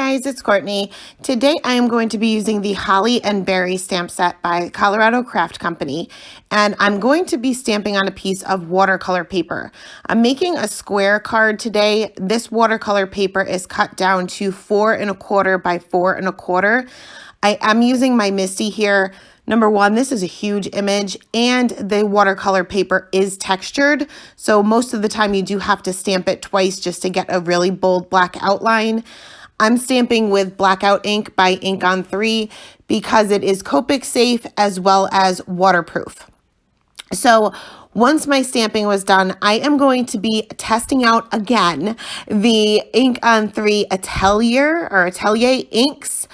guys, it's Courtney. Today I am going to be using the Holly and Berry stamp set by Colorado Craft Company, and I'm going to be stamping on a piece of watercolor paper. I'm making a square card today. This watercolor paper is cut down to 4 1/4 by 4 1/4. I am using my Misty here. Number one, this is a huge image and the watercolor paper is textured. So most of the time you do have to stamp it twice just to get a really bold black outline. I'm stamping with Blackout ink by Ink on 3 because it is Copic safe as well as waterproof. So once my stamping was done, I am going to be testing out again the Ink on 3 Atelier inks.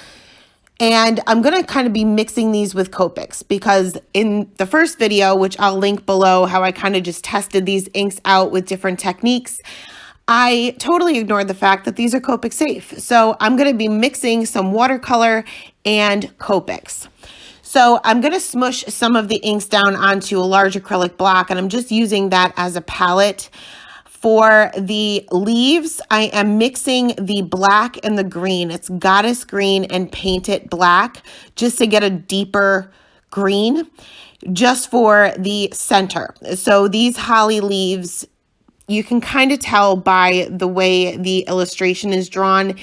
And I'm going to kind of be mixing these with Copics because in the first video, which I'll link below, how I kind of just tested these inks out with different techniques, I totally ignored the fact that these are Copic safe. So I'm going to be mixing some watercolor and Copics. So I'm going to smush some of the inks down onto a large acrylic block, and I'm just using that as a palette. For the leaves, I am mixing the black and the green. It's Goddess Green and Paint It Black just to get a deeper green just for the center. So these holly leaves, you can kind of tell by the way the illustration is drawn.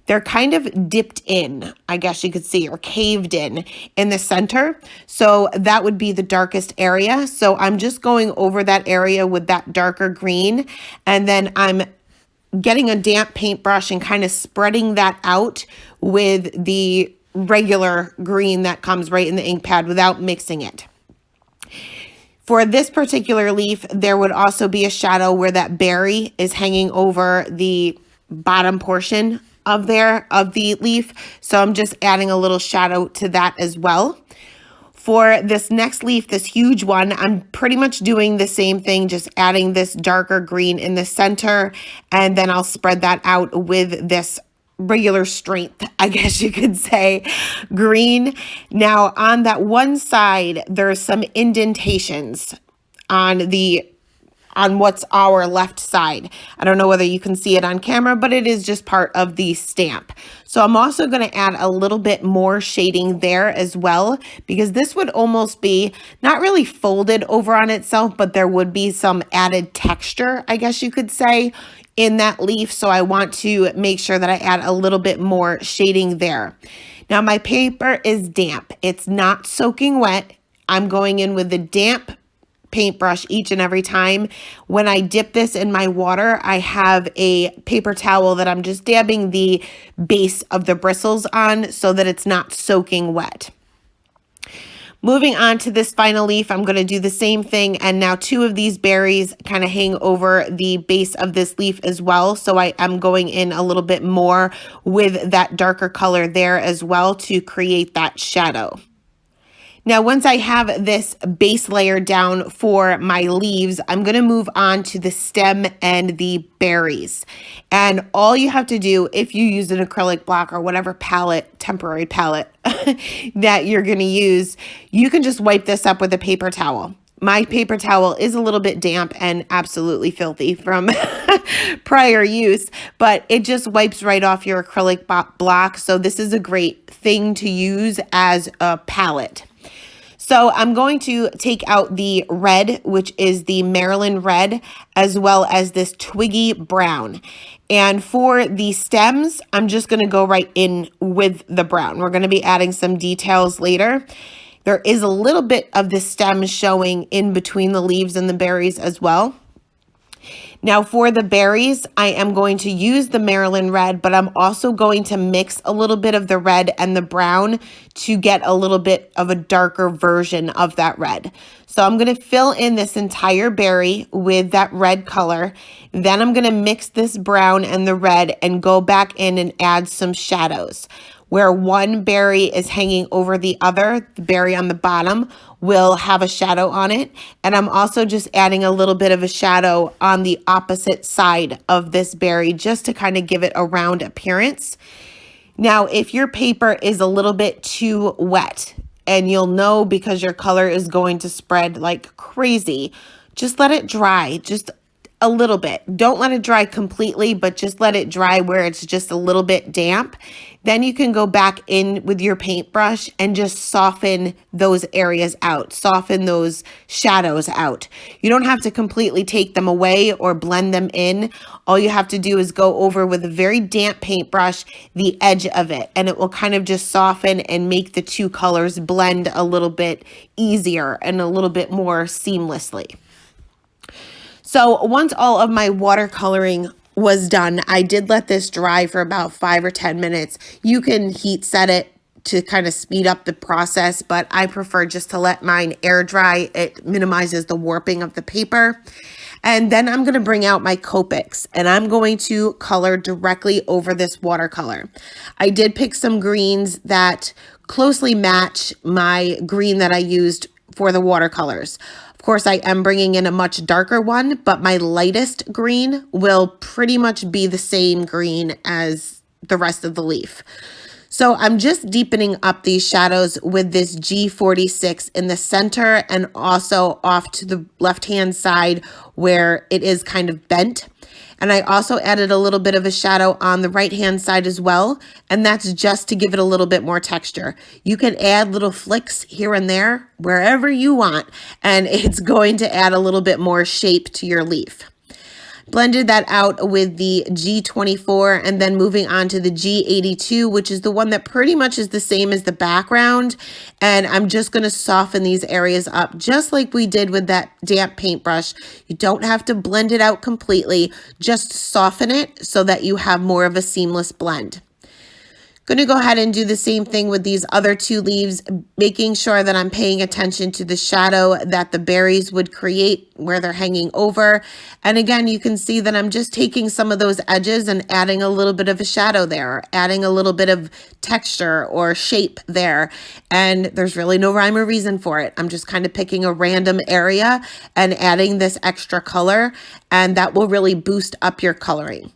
They're kind of dipped in, I guess you could see, or caved in the center. So that would be the darkest area. So I'm just going over that area with that darker green. And then I'm getting a damp paintbrush and kind of spreading that out with the regular green that comes right in the ink pad without mixing it. For this particular leaf, there would also be a shadow where that berry is hanging over the bottom portion of the leaf. So I'm just adding a little shadow to that as well. For this next leaf, this huge one, I'm pretty much doing the same thing, just adding this darker green in the center, and then I'll spread that out with this regular strength, I guess you could say, green. Now on that one side, there's some indentations on what's our left side. I don't know whether you can see it on camera, but it is just part of the stamp. So I'm also going to add a little bit more shading there as well, because this would almost be not really folded over on itself, but there would be some added texture, I guess you could say, in that leaf. So I want to make sure that I add a little bit more shading there. Now my paper is damp. It's not soaking wet. I'm going in with the damp paintbrush each and every time. When I dip this in my water, I have a paper towel that I'm just dabbing the base of the bristles on so that it's not soaking wet. Moving on to this final leaf, I'm going to do the same thing, and now 2 of these berries kind of hang over the base of this leaf as well, so I am going in a little bit more with that darker color there as well to create that shadow. Now, once I have this base layer down for my leaves, I'm going to move on to the stem and the berries. And all you have to do, if you use an acrylic block or whatever palette, temporary palette that you're going to use, you can just wipe this up with a paper towel. My paper towel is a little bit damp and absolutely filthy from prior use, but it just wipes right off your acrylic block. So this is a great thing to use as a palette. So I'm going to take out the red, which is the Maryland red, as well as this twiggy brown. And for the stems, I'm just going to go right in with the brown. We're going to be adding some details later. There is a little bit of the stem showing in between the leaves and the berries as well. Now for the berries, I am going to use the Maryland red, but I'm also going to mix a little bit of the red and the brown to get a little bit of a darker version of that red. So I'm going to fill in this entire berry with that red color. Then I'm going to mix this brown and the red and go back in and add some shadows. Where one berry is hanging over the other, the berry on the bottom will have a shadow on it. And I'm also just adding a little bit of a shadow on the opposite side of this berry just to kind of give it a round appearance. Now, if your paper is a little bit too wet, and you'll know because your color is going to spread like crazy, just let it dry. Just a little bit. Don't let it dry completely, but just let it dry where it's just a little bit damp. Then you can go back in with your paintbrush and just soften those areas out, soften those shadows out. You don't have to completely take them away or blend them in. All you have to do is go over with a very damp paintbrush the edge of it, and it will kind of just soften and make the two colors blend a little bit easier and a little bit more seamlessly. So once all of my watercoloring was done, I did let this dry for about 5 or 10 minutes. You can heat set it to kind of speed up the process, but I prefer just to let mine air dry. It minimizes the warping of the paper. And then I'm going to bring out my Copics and I'm going to color directly over this watercolor. I did pick some greens that closely match my green that I used for the watercolors. Of course, I am bringing in a much darker one, but my lightest green will pretty much be the same green as the rest of the leaf. So I'm just deepening up these shadows with this G46 in the center and also off to the left-hand side where it is kind of bent. And I also added a little bit of a shadow on the right-hand side as well, and that's just to give it a little bit more texture. You can add little flicks here and there, wherever you want, and it's going to add a little bit more shape to your leaf. Blended that out with the G24 and then moving on to the G82, which is the one that pretty much is the same as the background. And I'm just going to soften these areas up just like we did with that damp paintbrush. You don't have to blend it out completely, just soften it so that you have more of a seamless blend. Going to go ahead and do the same thing with these other two leaves, making sure that I'm paying attention to the shadow that the berries would create where they're hanging over. And again, you can see that I'm just taking some of those edges and adding a little bit of a shadow there, adding a little bit of texture or shape there. And there's really no rhyme or reason for it. I'm just kind of picking a random area and adding this extra color, and that will really boost up your coloring.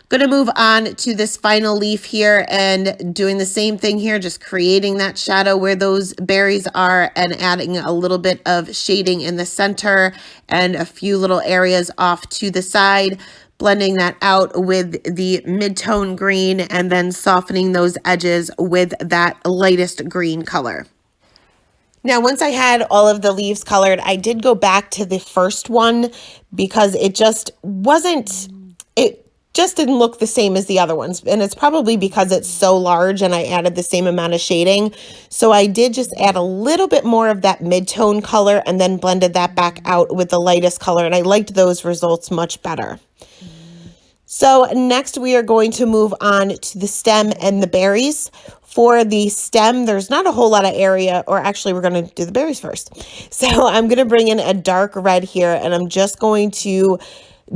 Going to move on to this final leaf here and doing the same thing here, just creating that shadow where those berries are and adding a little bit of shading in the center and a few little areas off to the side, blending that out with the mid-tone green and then softening those edges with that lightest green color. Now, once I had all of the leaves colored, I did go back to the first one because it just didn't look the same as the other ones. And it's probably because it's so large and I added the same amount of shading. So I did just add a little bit more of that mid-tone color and then blended that back out with the lightest color. And I liked those results much better. So next we are going to move on to the stem and the berries. For the stem, there's not a whole lot of area, or actually we're going to do the berries first. So I'm going to bring in a dark red here and I'm just going to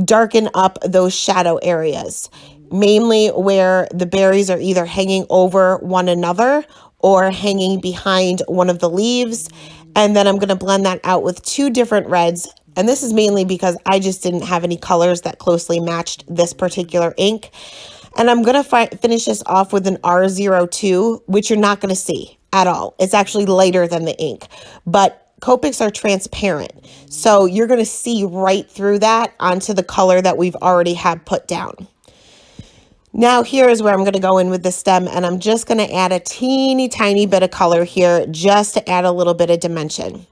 darken up those shadow areas, mainly where the berries are either hanging over one another or hanging behind one of the leaves. And then I'm going to blend that out with two different reds. And this is mainly because I just didn't have any colors that closely matched this particular ink. And I'm going to finish this off with an R02, which you're not going to see at all. It's actually lighter than the ink, but Copics are transparent, so you're going to see right through that onto the color that we've already had put down. Now here is where I'm going to go in with the stem, and I'm just going to add a teeny tiny bit of color here just to add a little bit of dimension.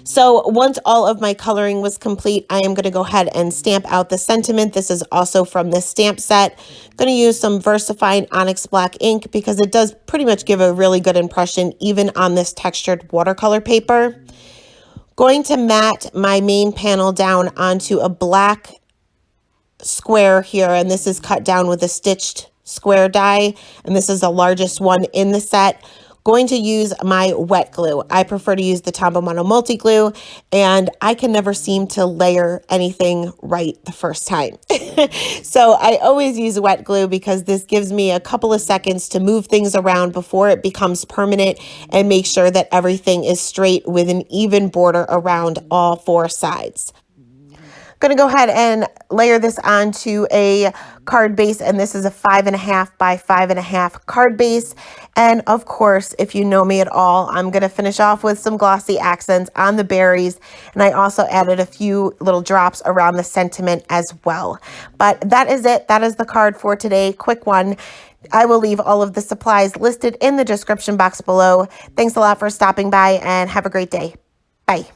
So once all of my coloring was complete, I am going to go ahead and stamp out the sentiment. This is also from this stamp set. I'm going to use some VersaFine Onyx Black ink because it does pretty much give a really good impression even on this textured watercolor paper. Going to mat my main panel down onto a black square here, and this is cut down with a stitched square die, and this is the largest one in the set. Going to use my wet glue. I prefer to use the Tombow Mono Multi Glue, and I can never seem to layer anything right the first time. So I always use wet glue because this gives me a couple of seconds to move things around before it becomes permanent and make sure that everything is straight with an even border around all four sides. Going to go ahead and layer this onto a card base, and this is a 5.5 by 5.5 card base. And of course, if you know me at all, I'm going to finish off with some glossy accents on the berries, and I also added a few little drops around the sentiment as well. But that is it. That is the card for today. Quick one. I will leave all of the supplies listed in the description box below. Thanks a lot for stopping by, and have a great day. Bye.